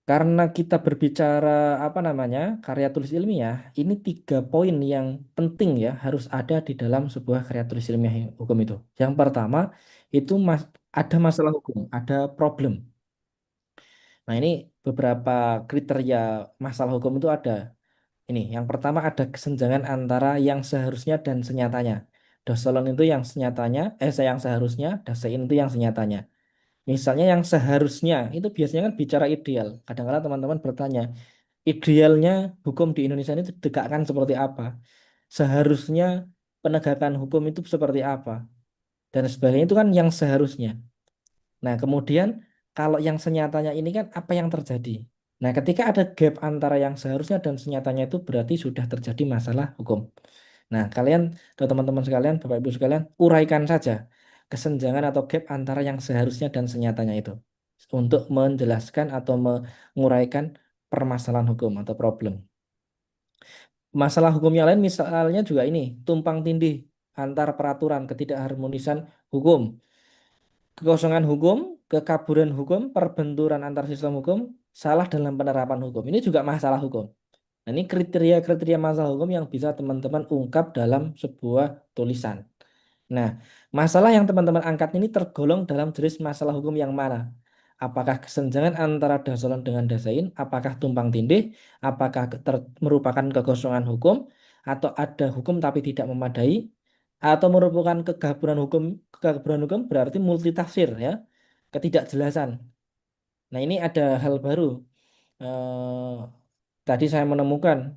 Karena kita berbicara apa namanya karya tulis ilmiah, ini 3 poin yang penting ya harus ada di dalam sebuah karya tulis ilmiah hukum itu. Yang pertama itu ada masalah hukum, ada problem. Nah ini beberapa kriteria masalah hukum itu ada. Ini yang pertama ada kesenjangan antara yang seharusnya dan senyatanya. Dosolon itu yang senyatanya, yang seharusnya, dasein itu yang senyatanya. Misalnya yang seharusnya itu biasanya kan bicara ideal. Kadang-kadang teman-teman bertanya, idealnya hukum di Indonesia ini ditegakkan seperti apa? Seharusnya penegakan hukum itu seperti apa? Dan sebagainya itu kan yang seharusnya. Nah, kemudian kalau yang senyatanya ini kan apa yang terjadi? Nah, ketika ada gap antara yang seharusnya dan senyatanya itu berarti sudah terjadi masalah hukum. Nah, kalian atau teman-teman sekalian, Bapak Ibu sekalian, uraikan saja kesenjangan atau gap antara yang seharusnya dan senyatanya itu untuk menjelaskan atau menguraikan permasalahan hukum atau problem. Masalah hukum yang lain misalnya juga ini, tumpang tindih antar peraturan, ketidakharmonisan hukum, kekosongan hukum, kekaburan hukum, perbenturan antar sistem hukum, salah dalam penerapan hukum. Ini juga masalah hukum. Nah, ini kriteria-kriteria masalah hukum yang bisa teman-teman ungkap dalam sebuah tulisan. Nah, masalah yang teman-teman angkat ini tergolong dalam jenis masalah hukum yang mana? Apakah kesenjangan antara dasolon dengan dasain? Apakah tumpang tindih? Apakah merupakan kekosongan hukum? Atau ada hukum tapi tidak memadai? Atau merupakan kegaburan hukum? Kegaburan hukum berarti multitafsir ya, ketidakjelasan. Nah, ini ada hal baru. Eh, Tadi saya menemukan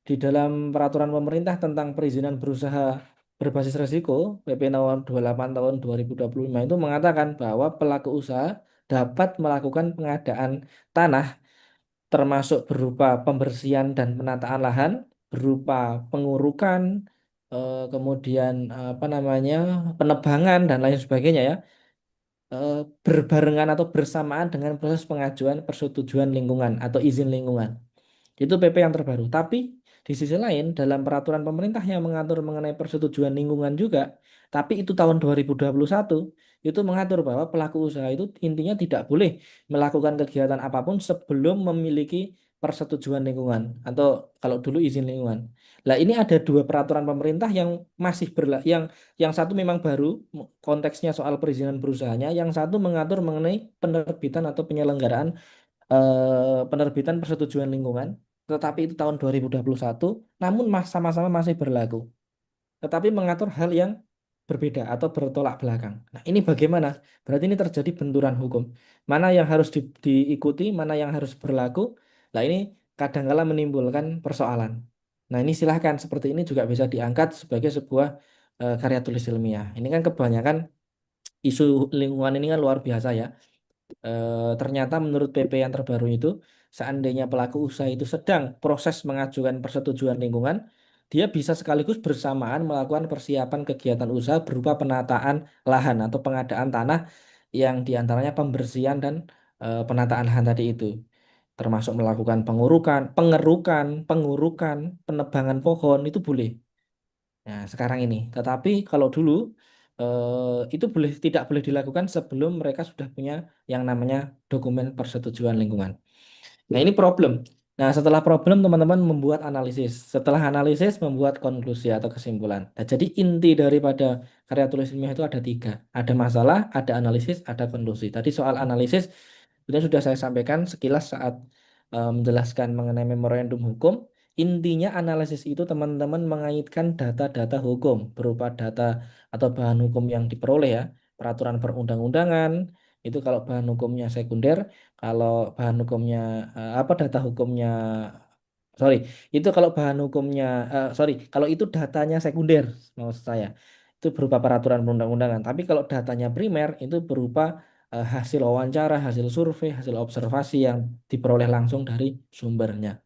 di dalam peraturan pemerintah tentang perizinan berusaha berbasis risiko PP nomor 28 tahun 2025 itu mengatakan bahwa pelaku usaha dapat melakukan pengadaan tanah termasuk berupa pembersihan dan penataan lahan, berupa pengurukan, kemudian apa namanya penebangan dan lain sebagainya ya, eh, berbarengan atau bersamaan dengan proses pengajuan persetujuan lingkungan atau izin lingkungan. Itu PP yang terbaru. Tapi di sisi lain dalam peraturan pemerintah yang mengatur mengenai persetujuan lingkungan juga, tapi itu tahun 2021 itu mengatur bahwa pelaku usaha itu intinya tidak boleh melakukan kegiatan apapun sebelum memiliki persetujuan lingkungan atau kalau dulu izin lingkungan. Lah ini ada 2 peraturan pemerintah yang masih yang satu memang baru konteksnya soal perizinan berusahanya, yang satu mengatur mengenai penerbitan atau penyelenggaraan penerbitan persetujuan lingkungan, tetapi itu tahun 2021, namun sama-sama masih berlaku, tetapi mengatur hal yang berbeda atau bertolak belakang. Nah, ini bagaimana? Berarti ini terjadi benturan hukum. Mana yang harus diikuti, mana yang harus berlaku. Nah, ini kadangkala menimbulkan persoalan. Nah, ini silahkan seperti ini juga bisa diangkat sebagai sebuah karya tulis ilmiah. Ini kan kebanyakan isu lingkungan ini kan luar biasa ya. Ternyata menurut PP yang terbaru itu, seandainya pelaku usaha itu sedang proses mengajukan persetujuan lingkungan, dia bisa sekaligus bersamaan melakukan persiapan kegiatan usaha berupa penataan lahan atau pengadaan tanah yang diantaranya pembersihan dan penataan lahan tadi itu. Termasuk melakukan pengurukan, penebangan pohon itu boleh. Nah, sekarang ini. Tetapi kalau dulu itu tidak boleh dilakukan sebelum mereka sudah punya yang namanya dokumen persetujuan lingkungan. Nah, ini problem. Nah, setelah problem teman-teman membuat analisis. Setelah analisis membuat konklusi atau kesimpulan. Nah, jadi inti daripada karya tulis ilmiah itu ada 3. Ada masalah, ada analisis, ada konklusi. Tadi soal analisis sudah saya sampaikan sekilas saat menjelaskan mengenai memorandum hukum. Intinya analisis itu teman-teman mengaitkan data-data hukum berupa data atau bahan hukum yang diperoleh ya, peraturan perundang-undangan, itu kalau bahan hukumnya sekunder, kalau bahan hukumnya apa data hukumnya, sorry, itu kalau bahan hukumnya, sorry, kalau itu datanya sekunder, maksud saya, itu berupa peraturan perundang-undangan. Tapi kalau datanya primer itu berupa hasil wawancara, hasil survei, hasil observasi yang diperoleh langsung dari sumbernya.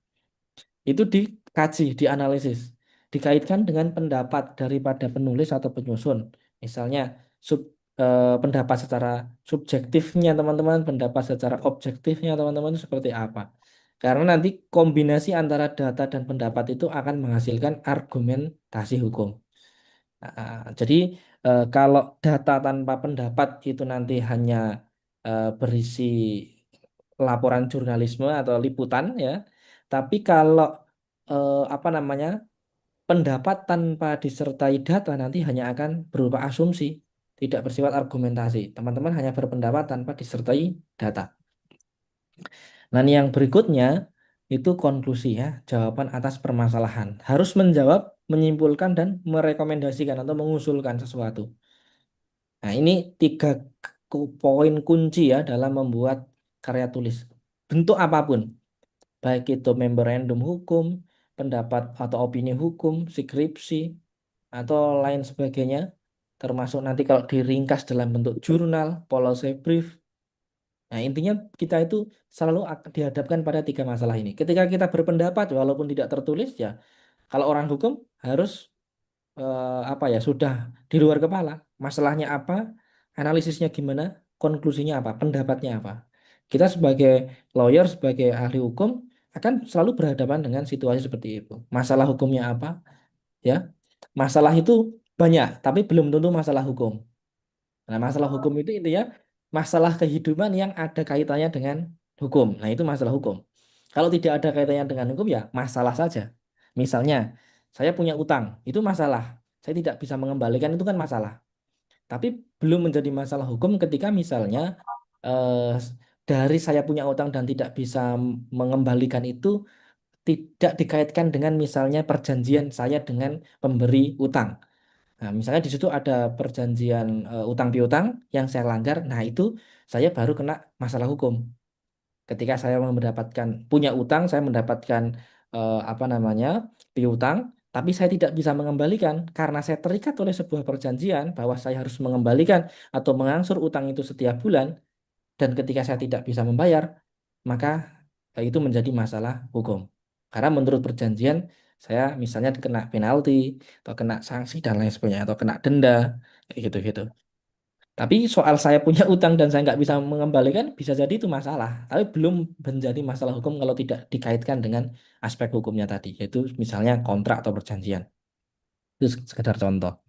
Itu dikaji, dianalisis, dikaitkan dengan pendapat daripada penulis atau penyusun. Misalnya pendapat secara subjektifnya teman-teman, pendapat secara objektifnya teman-teman itu seperti apa. Karena nanti kombinasi antara data dan pendapat itu akan menghasilkan argumentasi hukum. Jadi kalau data tanpa pendapat itu nanti hanya berisi laporan jurnalisme atau liputan ya. Tapi kalau apa namanya pendapat tanpa disertai data nanti hanya akan berupa asumsi, tidak bersifat argumentasi. Teman-teman hanya berpendapat tanpa disertai data. Nah, ini yang berikutnya itu konklusi ya, jawaban atas permasalahan. Harus menjawab, menyimpulkan, dan merekomendasikan atau mengusulkan sesuatu. Nah, ini tiga poin kunci ya dalam membuat karya tulis. Bentuk apapun, baik itu memorandum hukum, pendapat atau opini hukum, skripsi, atau lain sebagainya, termasuk nanti kalau diringkas dalam bentuk jurnal, policy brief. Nah, intinya kita itu selalu dihadapkan pada tiga masalah ini. Ketika kita berpendapat, walaupun tidak tertulis ya, kalau orang hukum harus apa ya, sudah di luar kepala. Masalahnya apa, analisisnya gimana, konklusinya apa, pendapatnya apa. Kita sebagai lawyer, sebagai ahli hukum akan selalu berhadapan dengan situasi seperti itu. Masalah hukumnya apa, ya. Masalah itu banyak, tapi belum tentu masalah hukum. Nah, masalah hukum itu intinya masalah kehidupan yang ada kaitannya dengan hukum. Nah, itu masalah hukum. Kalau tidak ada kaitannya dengan hukum ya masalah saja. Misalnya, saya punya utang, itu masalah. Saya tidak bisa mengembalikan itu kan masalah. Tapi belum menjadi masalah hukum ketika misalnya eh, dari saya punya utang dan tidak bisa mengembalikan itu tidak dikaitkan dengan misalnya perjanjian saya dengan pemberi utang. Nah, misalnya di situ ada perjanjian utang piutang yang saya langgar, nah itu saya baru kena masalah hukum. Ketika saya mendapatkan punya utang, saya mendapatkan apa namanya piutang, tapi saya tidak bisa mengembalikan karena saya terikat oleh sebuah perjanjian bahwa saya harus mengembalikan atau mengangsur utang itu setiap bulan, dan ketika saya tidak bisa membayar, maka itu menjadi masalah hukum. Karena menurut perjanjian, saya misalnya kena penalti, atau kena sanksi, dan lain sebagainya, atau kena denda, kayak gitu-gitu. Tapi soal saya punya utang dan saya nggak bisa mengembalikan, bisa jadi itu masalah. Tapi belum menjadi masalah hukum kalau tidak dikaitkan dengan aspek hukumnya tadi, yaitu misalnya kontrak atau perjanjian. Itu sekedar contoh.